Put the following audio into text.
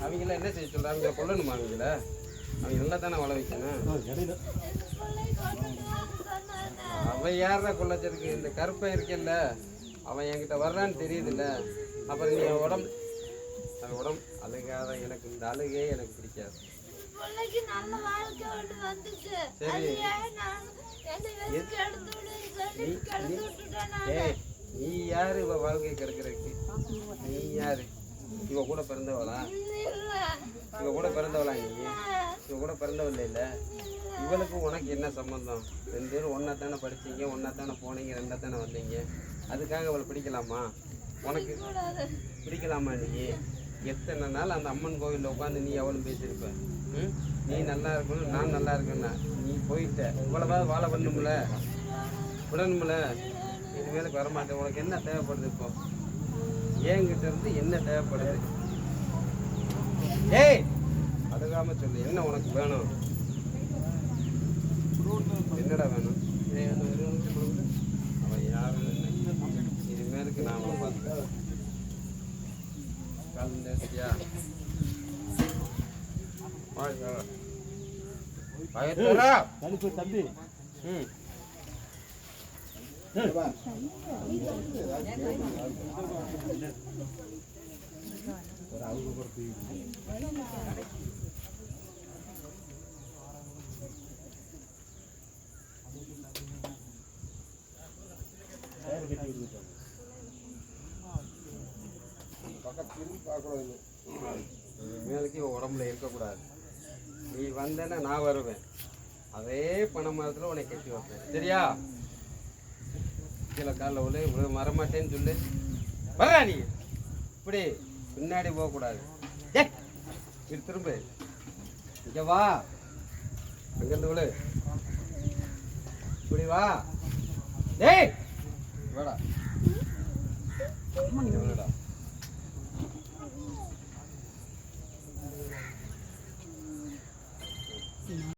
அவங்களாம் என்ன செய்ய சொல்கிறாங்க? அவங்கள கொல்லணுமா? அவங்க நல்லா தானே வள வைக்கணும். அவன் யாரா கொள்ளச்சருக்கு? இந்த கருப்பை இருக்கல்ல, அவன் என்கிட்ட வர்றான்னு தெரியுதுல்ல. அப்புறம் நீ உடம்பு அழுகாத. எனக்கு இந்த அழுகே எனக்கு பிடிக்காது. சரி, நீ யாரு இவ வாழ்க்கை கெடுக்கிறதுக்கு? நீ யாரு? இவ கூட பிறந்தவளா? இவ கூட பிறந்தவளா? நீ இவ கூட பிறந்தவள் இல்லை. இவளுக்கும் உனக்கு என்ன சம்பந்தம்? 2 பேரும் ஒன்றா தானே படிச்சீங்க, ஒன்றா தானே போனீங்க, 2ஆ தானே வந்தீங்க. அதுக்காக அவளை பிடிக்கலாமா? உனக்கு பிடிக்கலாமா? நீ எத்தனை நாள் அந்த அம்மன் கோவிலில் உட்காந்து நீ அவளும் பேசியிருப்ப. நீ நல்லா இருக்கணும், நான் நல்லா இருக்கேன்னா நீ போயிட்ட. இவ்வளவாவது வாழ பண்ணணும்ல, விடணும்ல. இனிமேலுக்கு வரமாட்டேன். உனக்கு என்ன தேவைப்படுது? இப்போ என்கிட்ட இருந்து என்ன தேவைப்படுது? ஏய், அதுக்காம சொல்லு, என்ன உனக்கு வேணும்? என்னடா வேணும்? அவன் யாரும் இனிமேலுக்கு நான் அவளை பார்த்துக்கிறேன். கலந்துட்டியா? தம்பி மேலுக்கு உடம்புல இருக்கக்கூடாது. நீ வந்தேன்னா நான் வருவேன். அதே பண மரத்தில் உன்னை கட்டி வைப்பேன். சரியா? கீழே காலில் உள்ள வரமாட்டேன்னு சொல்லு. வர்றா நீ. இப்படி பின்னாடி போகக்கூடாது. இது திரும்ப இங்கே வா. அங்கேருந்து விழு. இப்படி வா. டேய் வாடா. விழுடா.